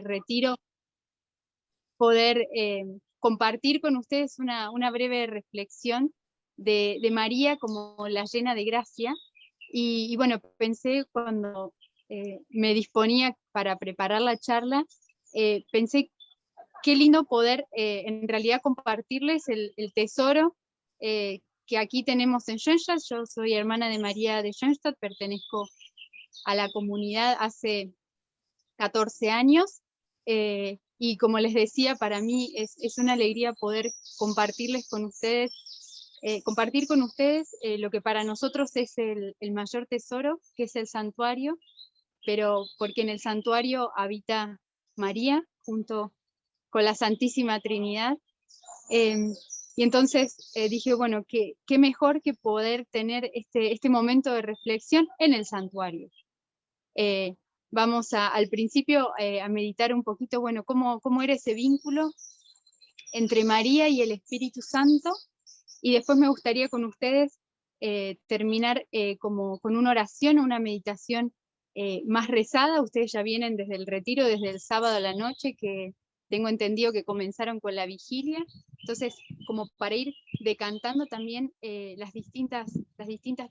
retiro poder compartir con ustedes una breve reflexión de María como la llena de gracia. Y bueno, pensé cuando me disponía para preparar la charla, pensé qué lindo poder en realidad compartirles el tesoro que aquí tenemos en Schoenstatt. Yo soy hermana de María de Schoenstatt, pertenezco a la comunidad hace 14 años, y como les decía, para mí es una alegría poder compartirles con ustedes, compartir con ustedes lo que para nosotros es el mayor tesoro, que es el santuario, pero porque en el santuario habita María junto con la Santísima Trinidad. Y entonces dije, bueno, qué mejor que poder tener este momento de reflexión en el santuario. Vamos al principio a meditar un poquito, bueno, cómo era ese vínculo entre María y el Espíritu Santo, y después me gustaría con ustedes terminar como con una oración, una meditación más rezada. Ustedes ya vienen desde el retiro, desde el sábado a la noche, que tengo entendido que comenzaron con la vigilia, entonces como para ir decantando también las distintas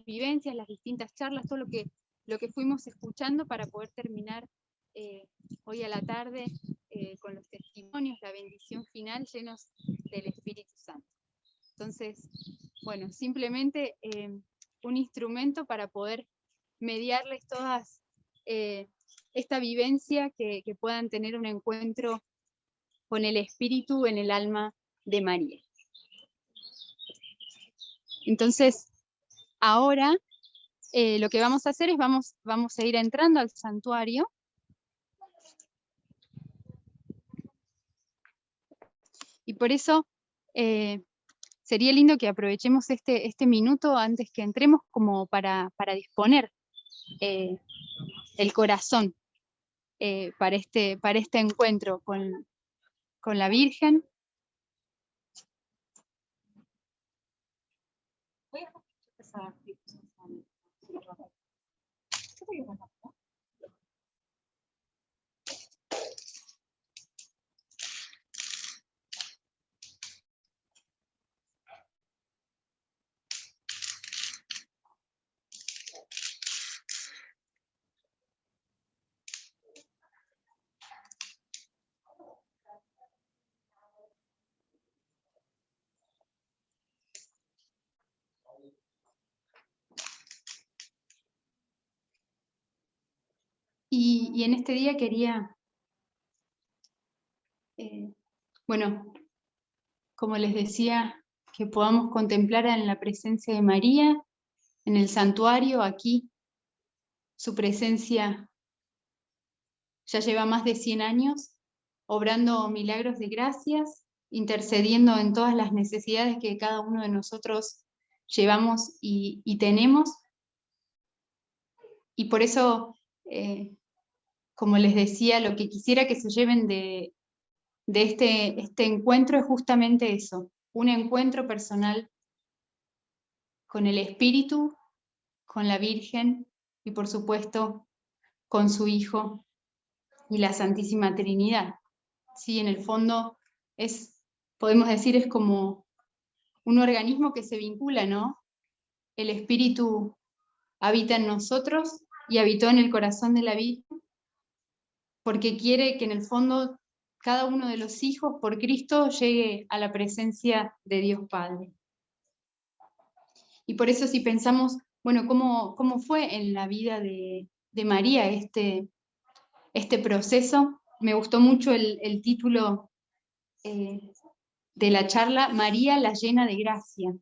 vivencias, las distintas charlas, todo lo que fuimos escuchando para poder terminar hoy a la tarde con los testimonios, la bendición final, llenos del Espíritu Santo. Entonces, bueno, simplemente un instrumento para poder mediarles todas esta vivencia, que puedan tener un encuentro con el Espíritu en el alma de María. Entonces, ahora lo que vamos a hacer es vamos a ir entrando al santuario. Y por eso sería lindo que aprovechemos este minuto antes que entremos como para disponer el corazón para este encuentro con la Virgen. Y en este día quería, bueno, como les decía, que podamos contemplar en la presencia de María, en el santuario, aquí. Su presencia ya lleva más de 100 años, obrando milagros de gracias, intercediendo en todas las necesidades que cada uno de nosotros llevamos y tenemos. Y por eso, como les decía, lo que quisiera que se lleven de este encuentro es justamente eso, un encuentro personal con el Espíritu, con la Virgen y por supuesto con su Hijo y la Santísima Trinidad. Sí, en el fondo podemos decir, es como un organismo que se vincula, ¿no? El Espíritu habita en nosotros y habitó en el corazón de la Virgen, porque quiere que en el fondo cada uno de los hijos por Cristo llegue a la presencia de Dios Padre. Y por eso, si pensamos, bueno, cómo fue en la vida de María este proceso, me gustó mucho el título de la charla, María la llena de gracia.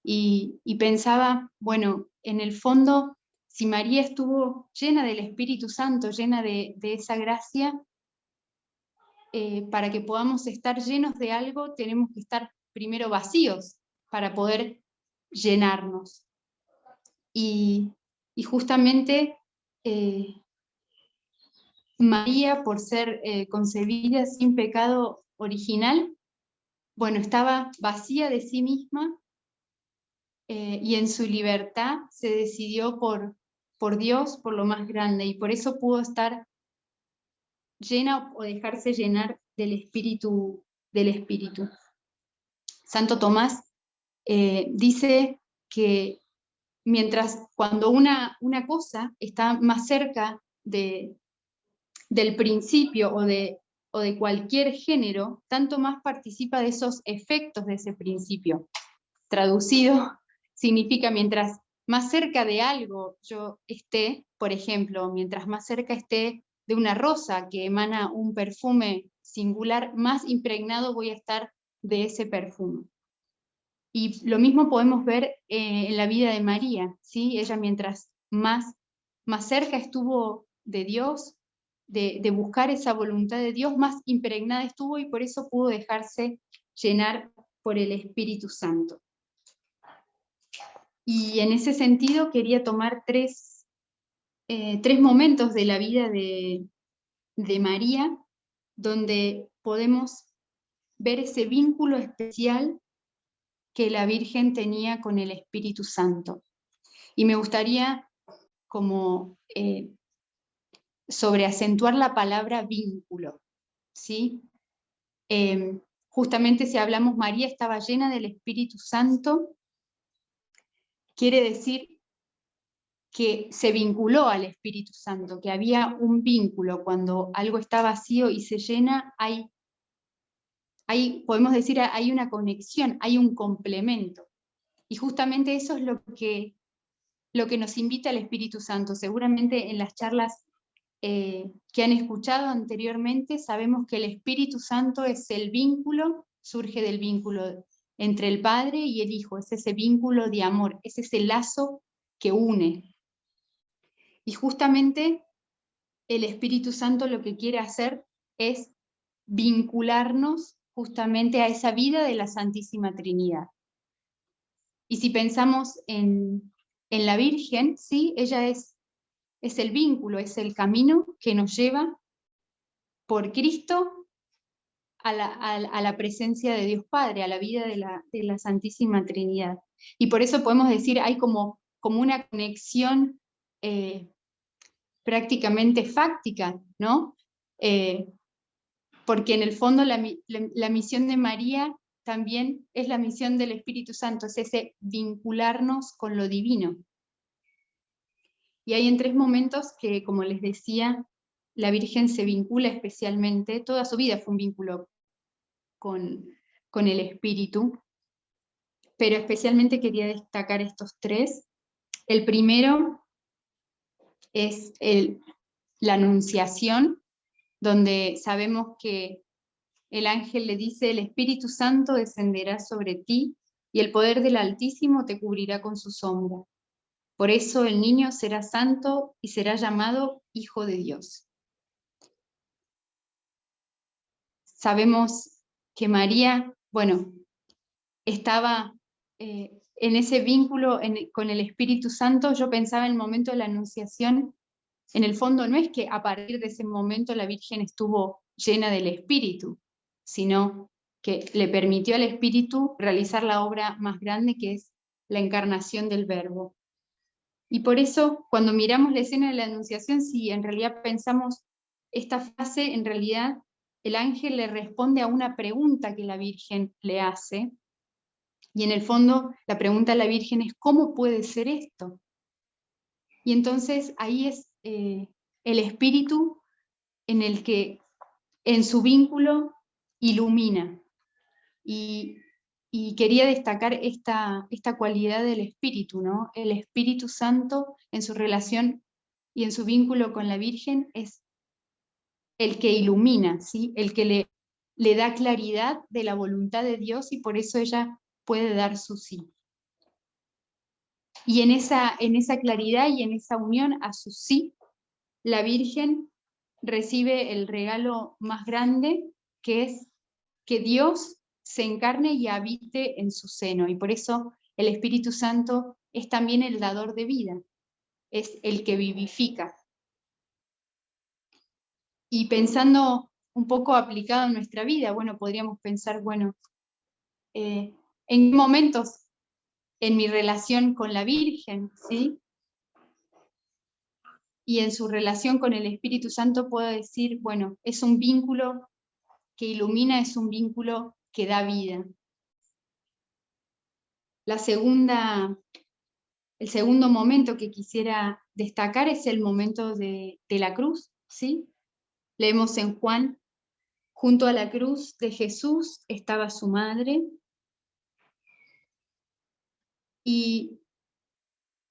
Y pensaba, bueno, en el fondo, si María estuvo llena del Espíritu Santo, llena de esa gracia, para que podamos estar llenos de algo, tenemos que estar primero vacíos para poder llenarnos. Y justamente María, por ser concebida sin pecado original, bueno, estaba vacía de sí misma, y en su libertad se decidió por Dios, por lo más grande, y por eso pudo estar llena o dejarse llenar del Espíritu. Santo Tomás dice que cuando una cosa está más cerca del principio o de cualquier género, tanto más participa de esos efectos de ese principio. Traducido, significa mientras más cerca de algo yo esté, por ejemplo, mientras más cerca esté de una rosa que emana un perfume singular, más impregnado voy a estar de ese perfume. Y lo mismo podemos ver en la vida de María, ¿sí? Ella mientras más cerca estuvo de Dios, de buscar esa voluntad de Dios, más impregnada estuvo y por eso pudo dejarse llenar por el Espíritu Santo. Y en ese sentido quería tomar tres momentos de la vida de María, donde podemos ver ese vínculo especial que la Virgen tenía con el Espíritu Santo. Y me gustaría como sobreacentuar la palabra vínculo, ¿sí? Justamente si hablamos María estaba llena del Espíritu Santo, quiere decir que se vinculó al Espíritu Santo, que había un vínculo. Cuando algo está vacío y se llena, podemos decir, hay una conexión, hay un complemento. Y justamente eso es lo que nos invita el Espíritu Santo. Seguramente en las charlas que han escuchado anteriormente, sabemos que el Espíritu Santo es el vínculo, surge del vínculo entre el Padre y el Hijo, es ese vínculo de amor, es ese lazo que une. Y justamente el Espíritu Santo lo que quiere hacer es vincularnos justamente a esa vida de la Santísima Trinidad. Y si pensamos en la Virgen, ¿sí? Ella es el vínculo, es el camino que nos lleva por Cristo a la presencia de Dios Padre, a la vida de la Santísima Trinidad. Y por eso podemos decir, hay como una conexión prácticamente fáctica, ¿no? Porque en el fondo la misión de María también es la misión del Espíritu Santo, es ese vincularnos con lo divino. Y hay en tres momentos que, como les decía, la Virgen se vincula especialmente, toda su vida fue un vínculo con el Espíritu, pero especialmente quería destacar estos tres. El primero es la Anunciación, donde sabemos que el ángel le dice: el Espíritu Santo descenderá sobre ti y el poder del Altísimo te cubrirá con su sombra. Por eso el niño será santo y será llamado Hijo de Dios. Sabemos que María, bueno, estaba en ese vínculo con el Espíritu Santo. Yo pensaba en el momento de la Anunciación, en el fondo no es que a partir de ese momento la Virgen estuvo llena del Espíritu, sino que le permitió al Espíritu realizar la obra más grande, que es la encarnación del Verbo. Y por eso, cuando miramos la escena de la Anunciación, si en realidad pensamos esta frase, en realidad el ángel le responde a una pregunta que la Virgen le hace, y en el fondo la pregunta de la Virgen es: ¿cómo puede ser esto? Y entonces ahí es el Espíritu en el que en su vínculo ilumina. Y quería destacar esta cualidad del Espíritu, ¿no? El Espíritu Santo en su relación y en su vínculo con la Virgen es el que ilumina, ¿sí? El que le da claridad de la voluntad de Dios, y por eso ella puede dar su sí. Y en esa claridad y en esa unión a su sí, la Virgen recibe el regalo más grande, que es que Dios se encarne y habite en su seno. Y por eso el Espíritu Santo es también el dador de vida, es el que vivifica. Y pensando un poco aplicado en nuestra vida, bueno, podríamos pensar, bueno, ¿en qué momentos en mi relación con la Virgen, ¿sí? y en su relación con el Espíritu Santo puedo decir, bueno, es un vínculo que ilumina, es un vínculo que da vida. El segundo momento que quisiera destacar es el momento de la cruz, ¿sí? Leemos en Juan: junto a la cruz de Jesús estaba su madre, y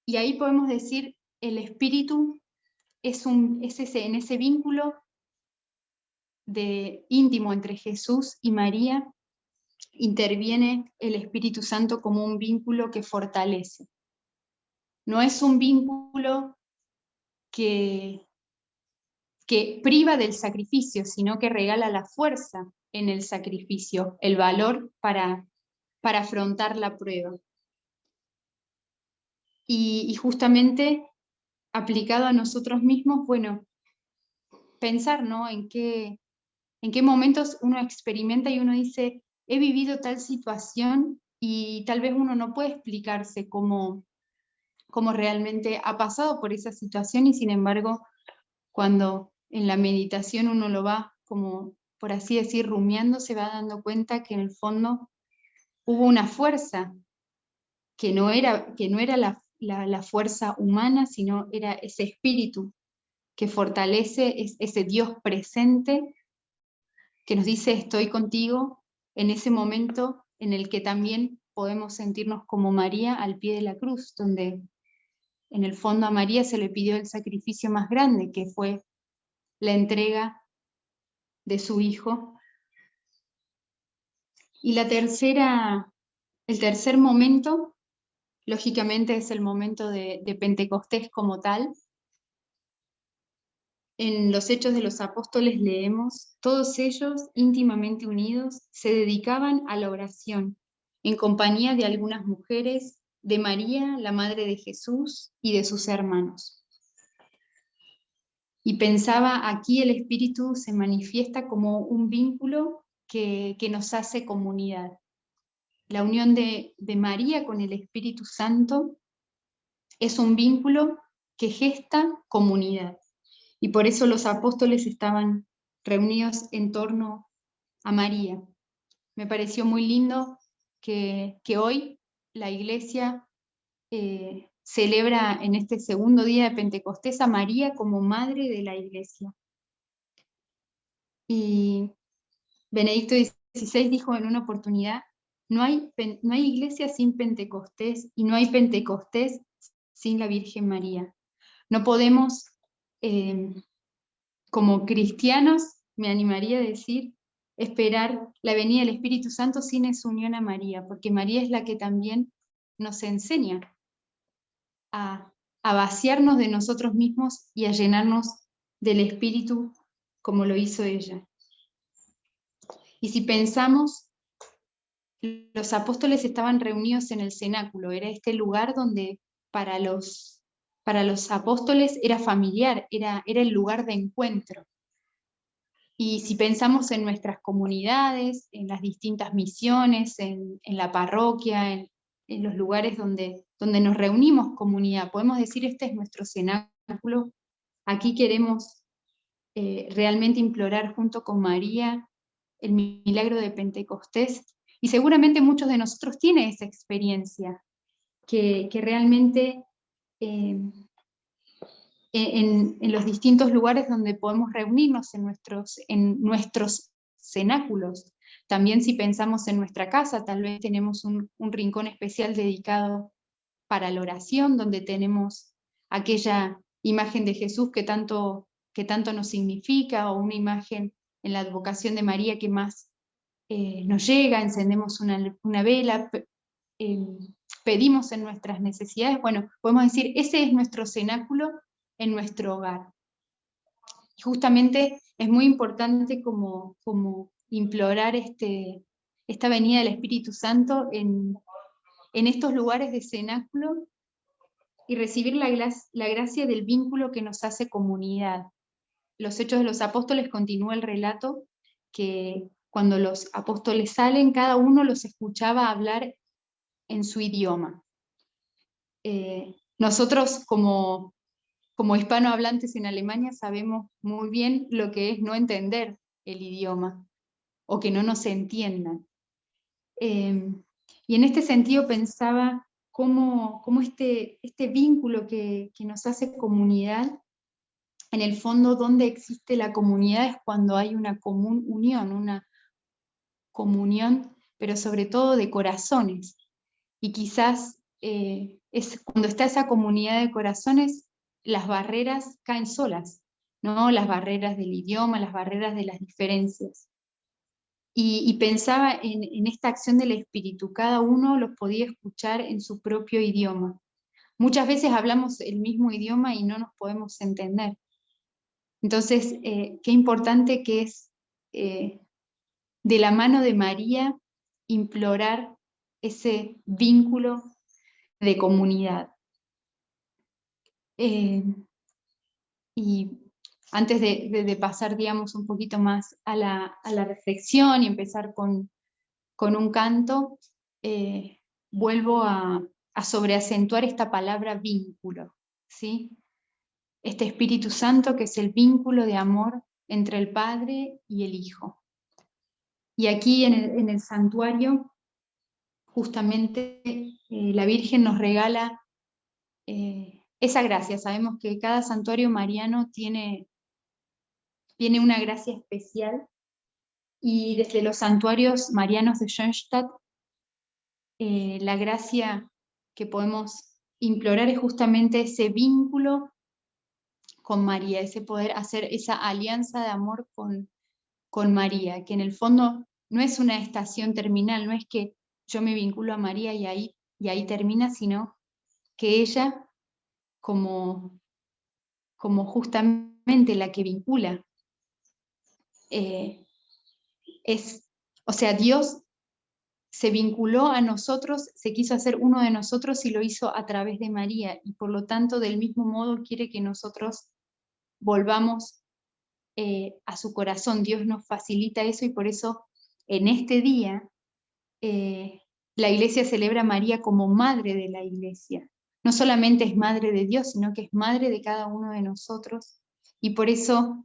ahí podemos decir, el Espíritu en ese vínculo íntimo entre Jesús y María, interviene el Espíritu Santo como un vínculo que fortalece. No es un vínculo que priva del sacrificio, sino que regala la fuerza en el sacrificio, el valor para afrontar la prueba. Y justamente aplicado a nosotros mismos, bueno, pensar, ¿no? En qué momentos uno experimenta y uno dice, he vivido tal situación, y tal vez uno no puede explicarse cómo realmente ha pasado por esa situación, y sin embargo, cuando en la meditación uno lo va, como por así decir, rumiando, se va dando cuenta que en el fondo hubo una fuerza que no era la fuerza humana, sino era ese espíritu que fortalece, ese Dios presente que nos dice estoy contigo en ese momento en el que también podemos sentirnos como María al pie de la cruz, donde en el fondo a María se le pidió el sacrificio más grande, que fue la entrega de su hijo. Y el tercer momento, lógicamente, es el momento de Pentecostés como tal. En los Hechos de los Apóstoles leemos, todos ellos, íntimamente unidos, se dedicaban a la oración, en compañía de algunas mujeres, de María, la madre de Jesús, y de sus hermanos. Y pensaba, aquí el Espíritu se manifiesta como un vínculo que nos hace comunidad. La unión de María con el Espíritu Santo es un vínculo que gesta comunidad. Y por eso los apóstoles estaban reunidos en torno a María. Me pareció muy lindo que hoy la Iglesia celebra en este segundo día de Pentecostés a María como madre de la Iglesia. Y Benedicto XVI dijo en una oportunidad, no hay iglesia sin Pentecostés, y no hay Pentecostés sin la Virgen María. No podemos, como cristianos, me animaría a decir, esperar la venida del Espíritu Santo sin esa unión a María, porque María es la que también nos enseña a vaciarnos de nosotros mismos y a llenarnos del Espíritu como lo hizo ella. Y si pensamos, los apóstoles estaban reunidos en el cenáculo, era este lugar donde para los apóstoles era familiar, era el lugar de encuentro. Y si pensamos en nuestras comunidades, en las distintas misiones, en la parroquia, en los lugares donde nos reunimos comunidad, podemos decir, este es nuestro cenáculo, aquí queremos realmente implorar junto con María el milagro de Pentecostés, y seguramente muchos de nosotros tienen esa experiencia, que realmente en los distintos lugares donde podemos reunirnos en nuestros cenáculos. También si pensamos en nuestra casa, tal vez tenemos un rincón especial dedicado para la oración, donde tenemos aquella imagen de Jesús que tanto nos significa, o una imagen en la advocación de María que más nos llega, encendemos una vela, pedimos en nuestras necesidades. Bueno, podemos decir, ese es nuestro cenáculo en nuestro hogar. Justamente es muy importante como implorar esta venida del Espíritu Santo en estos lugares de cenáculo, y recibir la gracia del vínculo que nos hace comunidad. Los Hechos de los Apóstoles continúa el relato que cuando los apóstoles salen, cada uno los escuchaba hablar en su idioma. Nosotros como como hispanohablantes en Alemania sabemos muy bien lo que es no entender el idioma o que no nos entiendan. Y en este sentido pensaba cómo este vínculo que nos hace comunidad, en el fondo donde existe la comunidad es cuando hay una común unión, una comunión, pero sobre todo de corazones. Y quizás es cuando está esa comunidad de corazones, las barreras caen solas, ¿no? Las barreras del idioma, las barreras de las diferencias. Y pensaba en esta acción del espíritu, cada uno los podía escuchar en su propio idioma. Muchas veces hablamos el mismo idioma y no nos podemos entender. Entonces, qué importante que es de la mano de María implorar ese vínculo de comunidad. Y antes de pasar, digamos, un poquito más a la reflexión y empezar con un canto, vuelvo a sobreacentuar esta palabra vínculo, ¿sí? Este Espíritu Santo que es el vínculo de amor entre el Padre y el Hijo. Y aquí en el santuario, justamente la Virgen nos regala esa gracia. Sabemos que cada santuario mariano tiene una gracia especial, y desde los santuarios marianos de Schoenstatt, la gracia que podemos implorar es justamente ese vínculo con María, ese poder hacer esa alianza de amor con María, que en el fondo no es una estación terminal, no es que yo me vinculo a María y ahí termina, sino que ella, como justamente la que vincula, o sea, Dios se vinculó a nosotros, se quiso hacer uno de nosotros y lo hizo a través de María, y por lo tanto del mismo modo quiere que nosotros volvamos a su corazón. Dios nos facilita eso, y por eso en este día la Iglesia celebra a María como madre de la Iglesia. No solamente es madre de Dios, sino que es madre de cada uno de nosotros, y por eso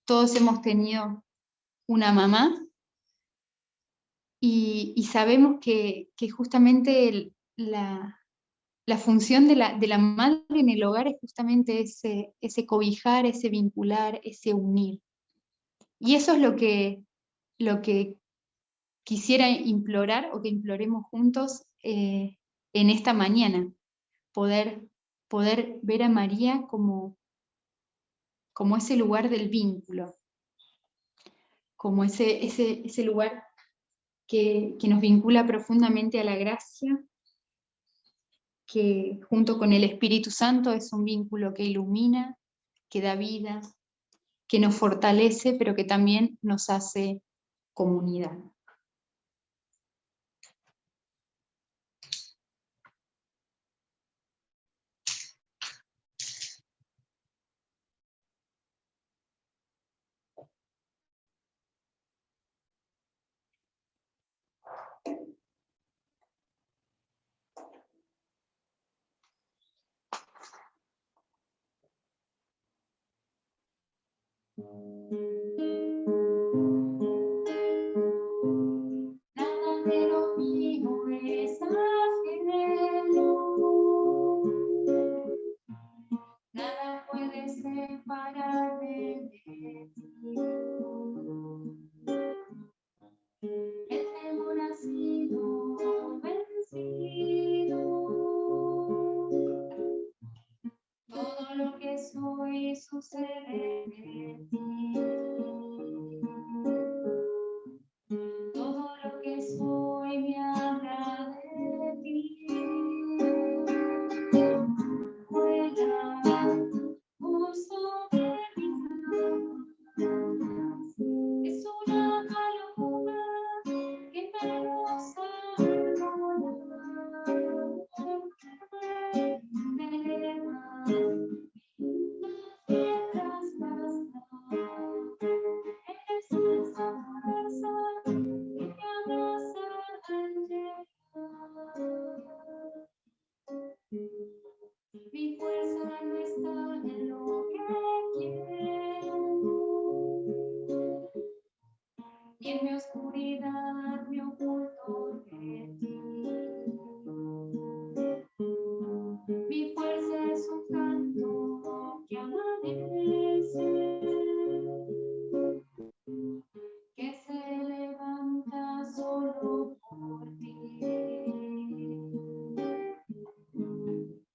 todos hemos tenido una mamá, y sabemos que justamente la función de la madre en el hogar es justamente ese cobijar, ese vincular, ese unir. Y eso es lo que quisiera implorar, o que imploremos juntos en esta mañana, poder ver a María como ese lugar del vínculo, como ese lugar que nos vincula profundamente a la gracia, que junto con el Espíritu Santo es un vínculo que ilumina, que da vida, que nos fortalece, pero que también nos hace comunidad. y en mi oscuridad me oculto de ti. Mi fuerza es un canto que amanece, que se levanta solo por ti.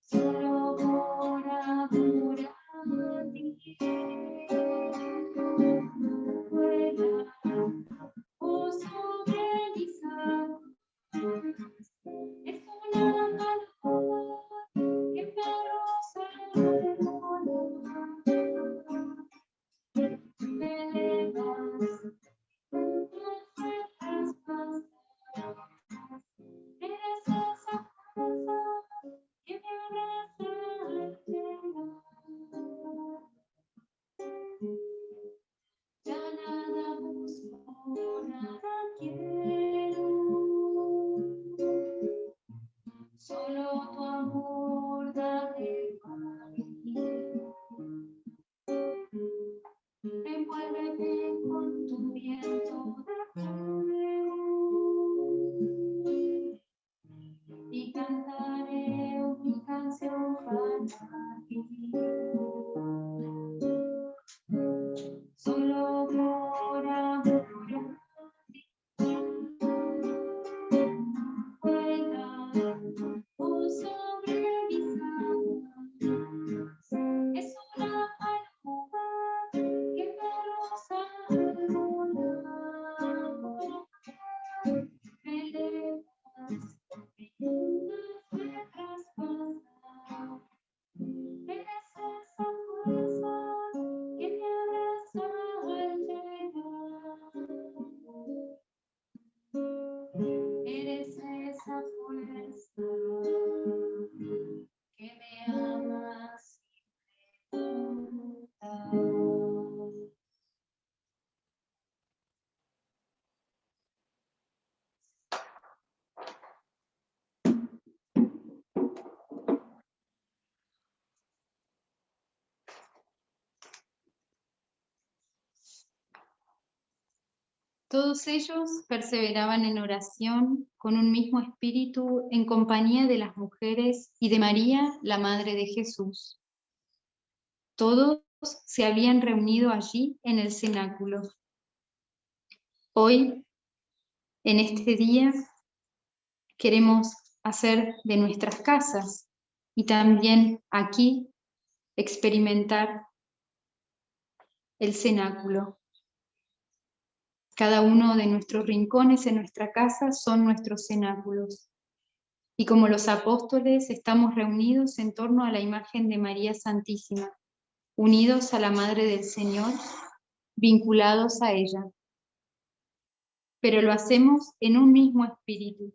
Solo por amor a ti. Vuela, oh, sobre mis alas. Es una paloma que me roza el corazón. Me elevas, me traspasas. Eres esa fuerza que me abraza al llegar. Ya nada busco, nada quiero. Solo tu amor, dame para mí. Envuélveme con tu viento de fuego y cantaré mi canción para ti. Solo por amor a ti. Vuela, oh, sobre mis alas. Es una paloma que me roza al volar. Me elevas, me traspasas. Eres esa fuerza que me abraza al llegar. Eres esa fuerza que me ama sin preguntar. Todos ellos perseveraban en oración con un mismo espíritu en compañía de las mujeres y de María, la Madre de Jesús. Todos se habían reunido allí en el cenáculo. Hoy, en este día, queremos hacer de nuestras casas y también aquí experimentar el cenáculo. Cada uno de nuestros rincones en nuestra casa son nuestros cenáculos. Y como los apóstoles estamos reunidos en torno a la imagen de María Santísima, unidos a la Madre del Señor, vinculados a ella. Pero lo hacemos en un mismo espíritu.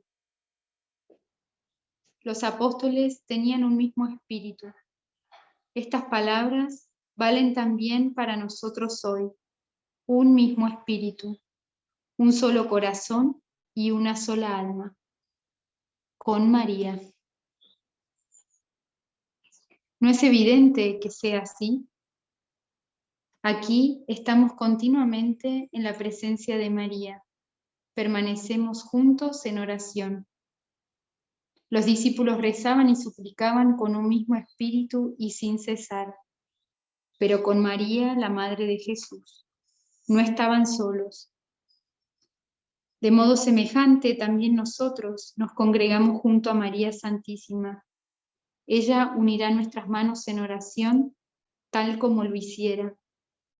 Los apóstoles tenían un mismo espíritu. Estas palabras valen también para nosotros hoy. Un mismo espíritu, un solo corazón y una sola alma. Con María. ¿No es evidente que sea así? Aquí estamos continuamente en la presencia de María. Permanecemos juntos en oración. Los discípulos rezaban y suplicaban con un mismo espíritu y sin cesar. Pero con María, la Madre de Jesús. No estaban solos. De modo semejante, también nosotros nos congregamos junto a María Santísima. Ella unirá nuestras manos en oración, tal como lo hiciera.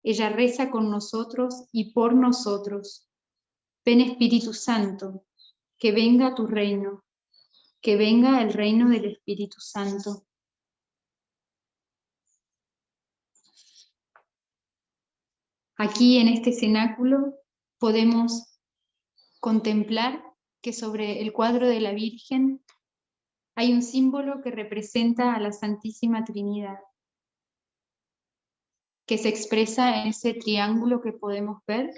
Ella reza con nosotros y por nosotros. Ven Espíritu Santo, que venga tu reino, que venga el reino del Espíritu Santo. Aquí en este cenáculo podemos contemplar que sobre el cuadro de la Virgen hay un símbolo que representa a la Santísima Trinidad, que se expresa en ese triángulo que podemos ver,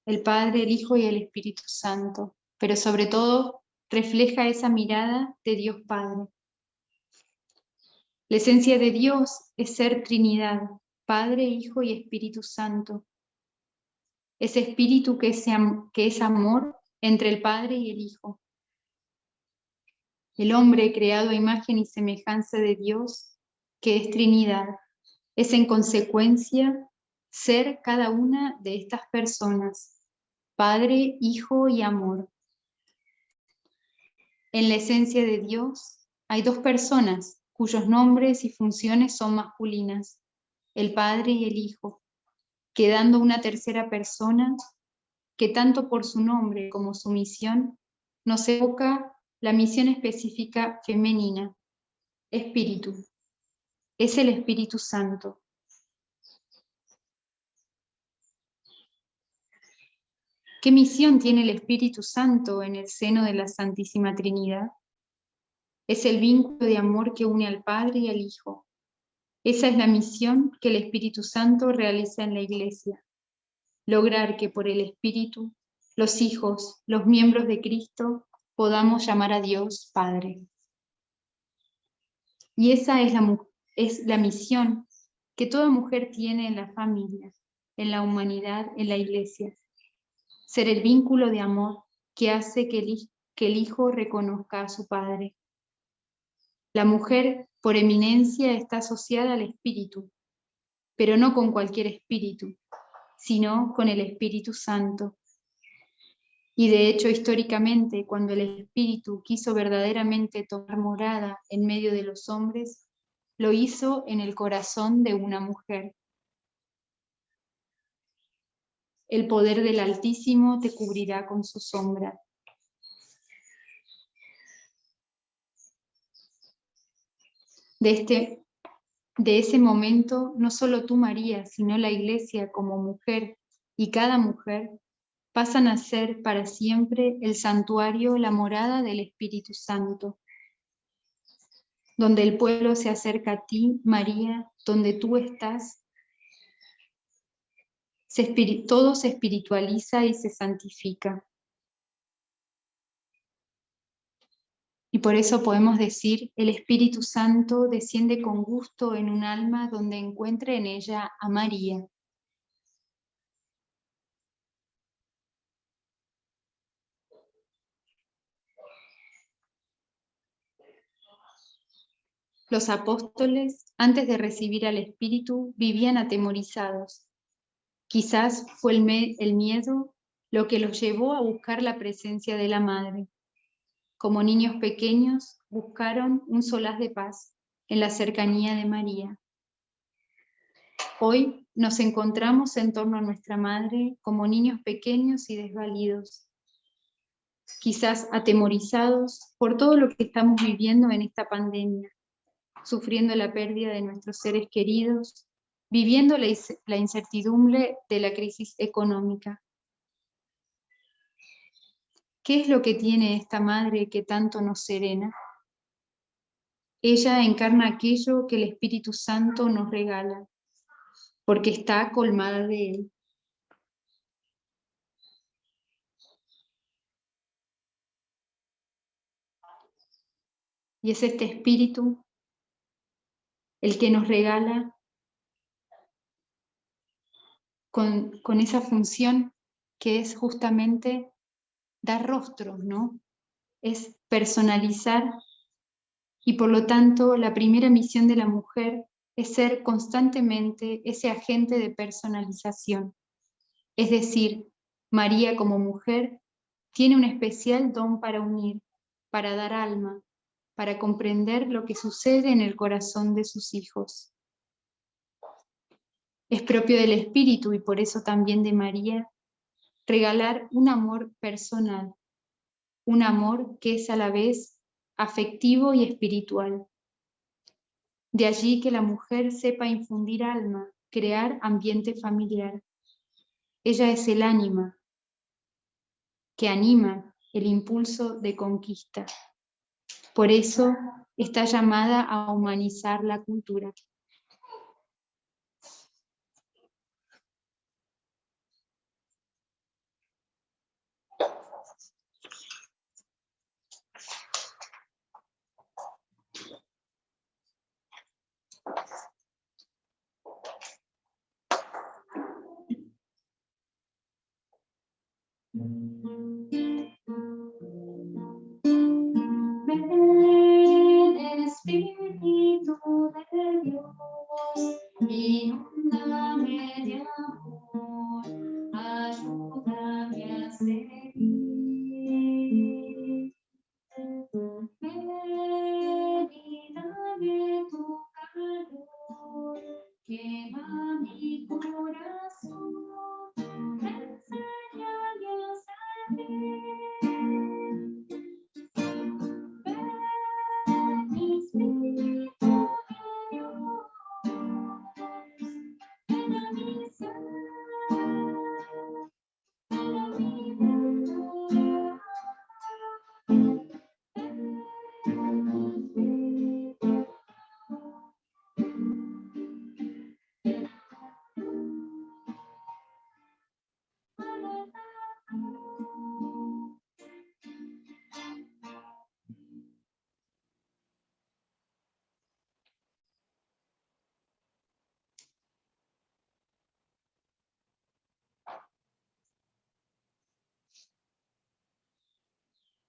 el Padre, el Hijo y el Espíritu Santo, pero sobre todo refleja esa mirada de Dios Padre. La esencia de Dios es ser Trinidad, Padre, Hijo y Espíritu Santo. ese espíritu que es amor entre el Padre y el Hijo. El hombre creado a imagen y semejanza de Dios, que es Trinidad, es en consecuencia ser cada una de estas personas, Padre, Hijo y amor. En la esencia de Dios hay dos personas cuyos nombres y funciones son masculinas, el Padre y el Hijo, quedando una tercera persona que tanto por su nombre como su misión nos evoca la misión específica femenina, Espíritu. Es el Espíritu Santo. ¿Qué misión tiene el Espíritu Santo en el seno de la Santísima Trinidad? Es el vínculo de amor que une al Padre y al Hijo. Esa es la misión que el Espíritu Santo realiza en la Iglesia. Lograr que por el Espíritu, los hijos, los miembros de Cristo, podamos llamar a Dios Padre. Y esa es la misión que toda mujer tiene en la familia, en la humanidad, en la Iglesia. Ser el vínculo de amor que hace que el Hijo reconozca a su Padre. La mujer, por eminencia, está asociada al Espíritu, pero no con cualquier espíritu, sino con el Espíritu Santo. Y de hecho, históricamente, cuando el Espíritu quiso verdaderamente tomar morada en medio de los hombres, lo hizo en el corazón de una mujer. El poder del Altísimo te cubrirá con su sombra. De ese momento, no solo tú, María, sino la Iglesia como mujer y cada mujer pasan a ser para siempre el santuario, la morada del Espíritu Santo, donde el pueblo se acerca a ti, María, donde tú estás, todo se espiritualiza y se santifica. Y por eso podemos decir, el Espíritu Santo desciende con gusto en un alma donde encuentre en ella a María. Los apóstoles, antes de recibir al Espíritu, vivían atemorizados. Quizás fue el miedo lo que los llevó a buscar la presencia de la Madre. Como niños pequeños, buscaron un solaz de paz en la cercanía de María. Hoy nos encontramos en torno a nuestra Madre como niños pequeños y desvalidos, quizás atemorizados por todo lo que estamos viviendo en esta pandemia, sufriendo la pérdida de nuestros seres queridos, viviendo la incertidumbre de la crisis económica. ¿Qué es lo que tiene esta Madre que tanto nos serena? Ella encarna aquello que el Espíritu Santo nos regala, porque está colmada de él. Y es este Espíritu el que nos regala con esa función que es justamente dar rostro, ¿no? Es personalizar, y por lo tanto la primera misión de la mujer es ser constantemente ese agente de personalización. Es decir, María como mujer tiene un especial don para unir, para dar alma, para comprender lo que sucede en el corazón de sus hijos. Es propio del Espíritu y por eso también de María regalar un amor personal, un amor que es a la vez afectivo y espiritual. De allí que la mujer sepa infundir alma, crear ambiente familiar. Ella es el ánima que anima el impulso de conquista. Por eso está llamada a humanizar la cultura.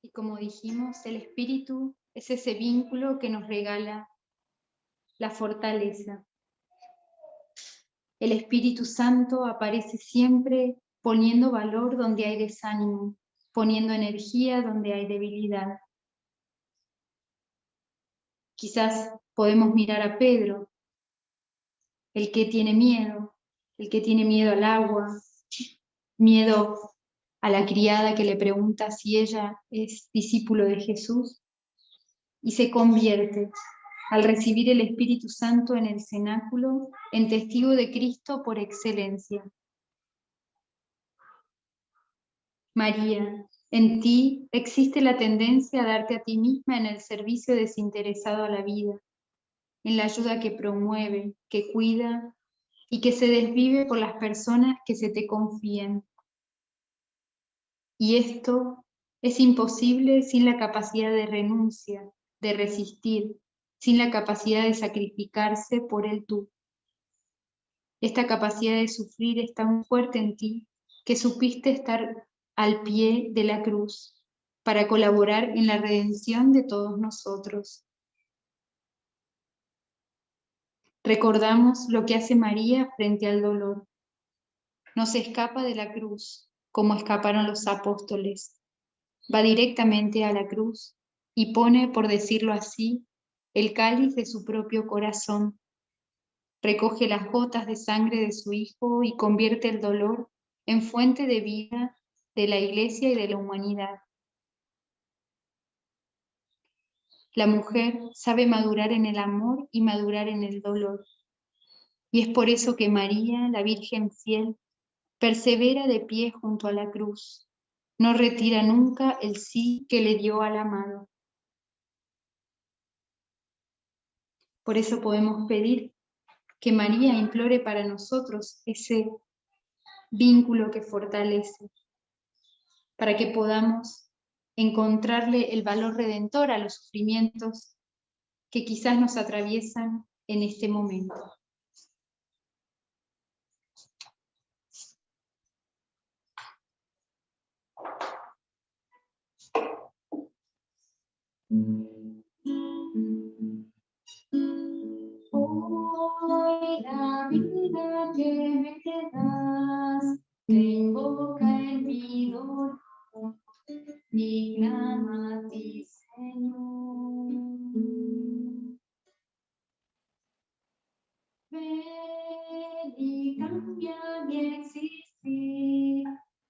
Y como dijimos, el espíritu es ese vínculo que nos regala la fortaleza. El Espíritu Santo aparece siempre poniendo valor donde hay desánimo, poniendo energía donde hay debilidad. Quizás podemos mirar a Pedro, el que tiene miedo al agua, miedo a la criada que le pregunta si ella es discípulo de Jesús, y se convierte al recibir el Espíritu Santo en el cenáculo en testigo de Cristo por excelencia. María, en ti existe la tendencia a darte a ti misma en el servicio desinteresado a la vida, en la ayuda que promueve, que cuida y que se desvive por las personas que se te confían. Y esto es imposible sin la capacidad de renuncia, de resistir, sin la capacidad de sacrificarse por el tú. Esta capacidad de sufrir es tan fuerte en ti que supiste estar al pie de la cruz para colaborar en la redención de todos nosotros. Recordamos lo que hace María frente al dolor. No se escapa de la cruz como escaparon los apóstoles. Va directamente a la cruz y pone, por decirlo así, el cáliz de su propio corazón. Recoge las gotas de sangre de su Hijo y convierte el dolor en fuente de vida de la Iglesia y de la humanidad. La mujer sabe madurar en el amor y madurar en el dolor. Y es por eso que María, la Virgen fiel, persevera de pie junto a la cruz. No retira nunca el sí que le dio al amado. Por eso podemos pedir que María implore para nosotros ese vínculo que fortalece, para que podamos encontrarle el valor redentor a los sufrimientos que quizás nos atraviesan en este momento. Hoy la vida que me das te invoca en mi dolor, mi clama a ti, Señor. Ven y cambia mi existir,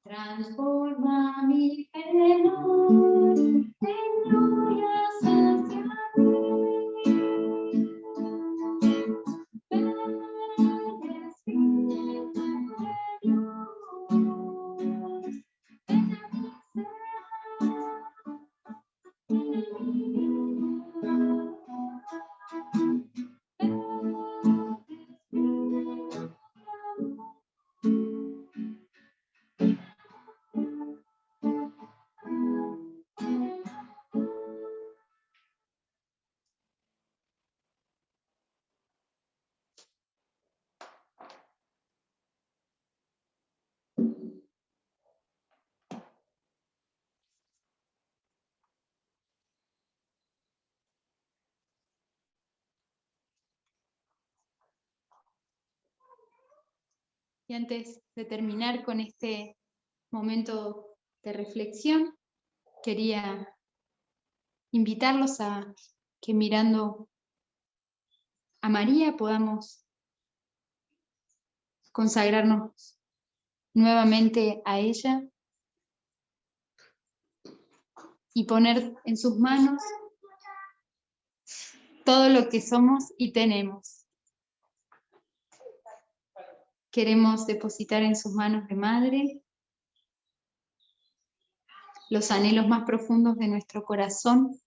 transforma mi penal en gloria hacia ti. Ven, Espíritu de Dios, ven a mi Y antes de terminar con este momento de reflexión, quería invitarlos a que mirando a María podamos consagrarnos nuevamente a ella y poner en sus manos todo lo que somos y tenemos. Queremos depositar en sus manos de madre los anhelos más profundos de nuestro corazón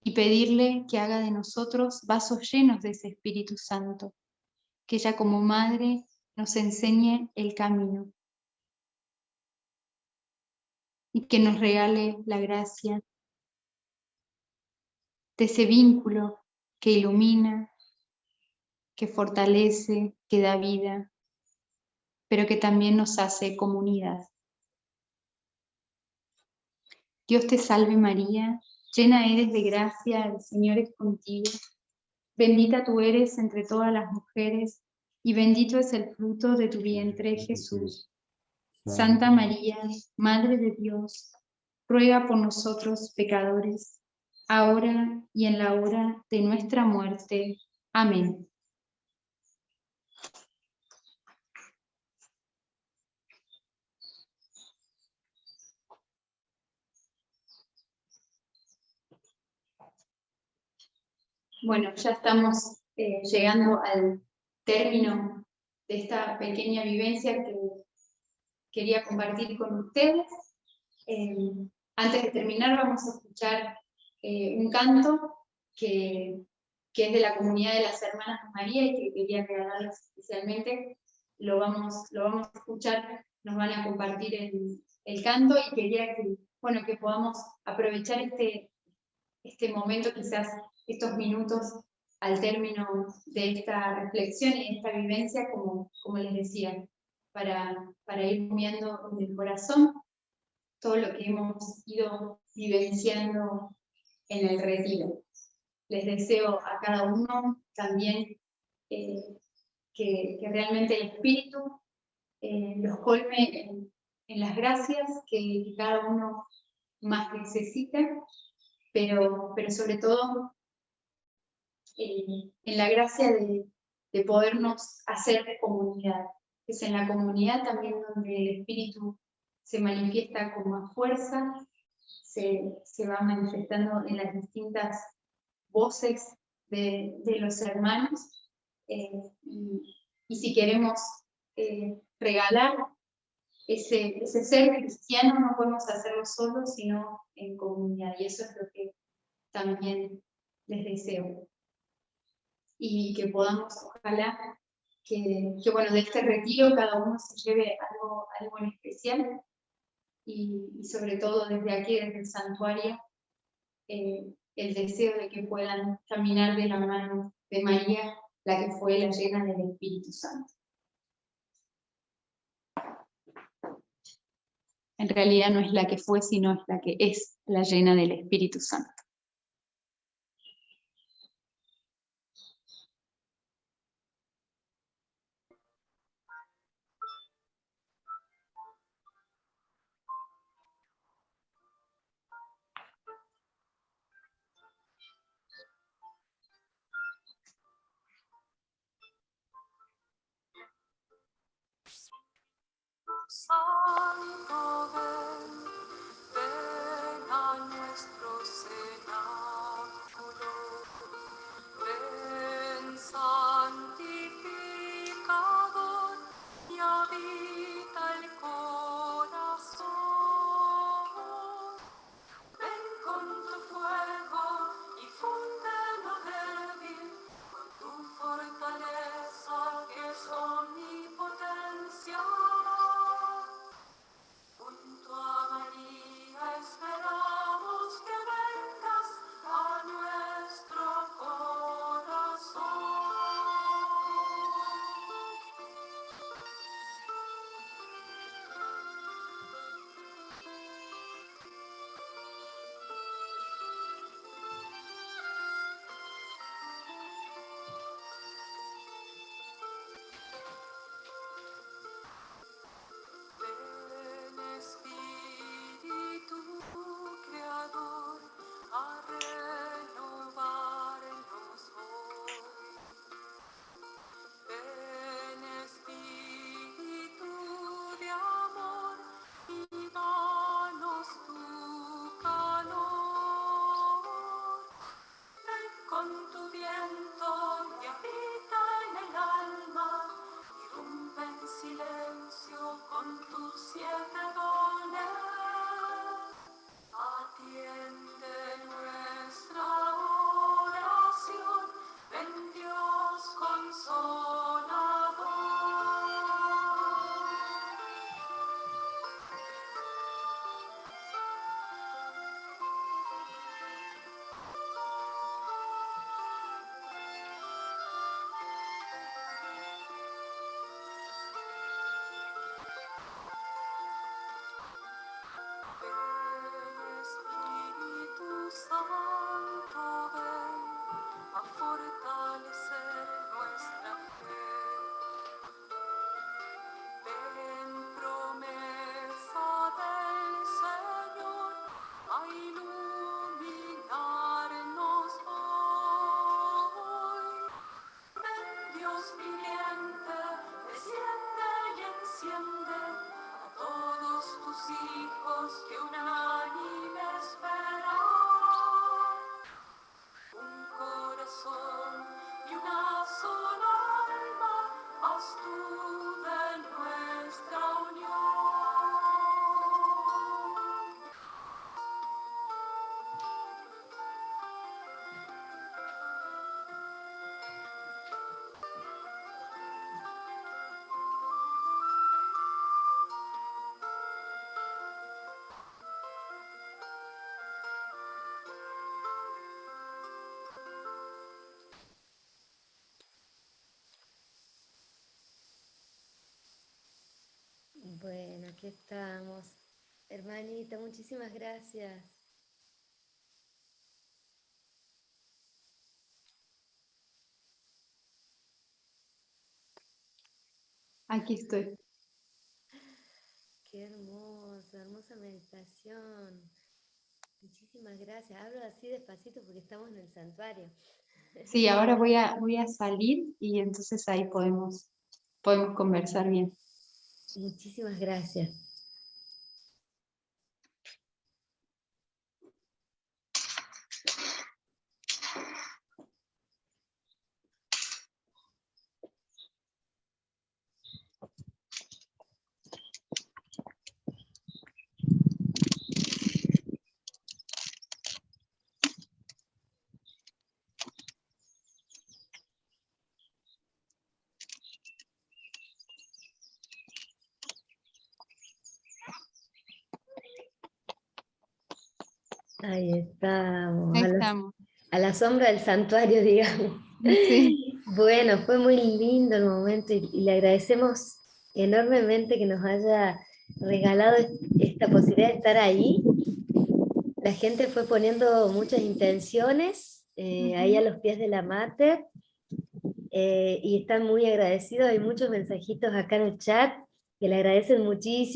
y pedirle que haga de nosotros vasos llenos de ese Espíritu Santo, que ella como madre nos enseñe el camino y que nos regale la gracia de ese vínculo que ilumina, que fortalece, que da vida, pero que también nos hace comunidad. Dios te salve María, llena eres de gracia, el Señor es contigo. Bendita tú eres entre todas las mujeres, y bendito es el fruto de tu vientre, Jesús. Santa María, Madre de Dios, ruega por nosotros pecadores, ahora y en la hora de nuestra muerte. Amén. Bueno, ya estamos llegando al término de esta pequeña vivencia que quería compartir con ustedes. Antes de terminar vamos a escuchar un canto que es de la comunidad de las Hermanas de María y que quería regalarles especialmente. Lo vamos a escuchar, nos van a compartir el canto y quería que, bueno, que podamos aprovechar este momento, quizás estos minutos al término de esta reflexión y de esta vivencia, como les decía, para ir comiendo en el corazón todo lo que hemos ido vivenciando en el retiro. Les deseo a cada uno también que realmente el Espíritu los colme en las gracias que cada uno más necesita, pero sobre todo en la gracia de podernos hacer comunidad. Es en la comunidad también donde el Espíritu se manifiesta con más fuerza, se va manifestando en las distintas voces de los hermanos, y si queremos regalar ese ser cristiano, no podemos hacerlo solos, sino en comunidad, y eso es lo que también les deseo. Y que podamos, ojalá, que bueno, de este retiro cada uno se lleve algo en especial, y sobre todo desde aquí, desde el santuario, el deseo de que puedan caminar de la mano de María, la que fue la llena del Espíritu Santo. En realidad no es la que fue, sino es la que es la llena del Espíritu Santo. Santo, ven a nuestro ser. Bueno, aquí estamos. Hermanita, muchísimas gracias. Aquí estoy. Qué hermoso, hermosa meditación. Muchísimas gracias. Hablo así despacito porque estamos en el santuario. Sí, ahora voy a salir y entonces ahí podemos conversar bien. Muchísimas gracias. Ahí estamos, Ahí estamos. a la sombra del santuario, digamos. Sí, Bueno, fue muy lindo el momento y le agradecemos enormemente que nos haya regalado esta posibilidad de estar ahí. La gente fue poniendo muchas intenciones ahí a los pies de la mate y están muy agradecidos. Hay muchos mensajitos acá en el chat que le agradecen muchísimo.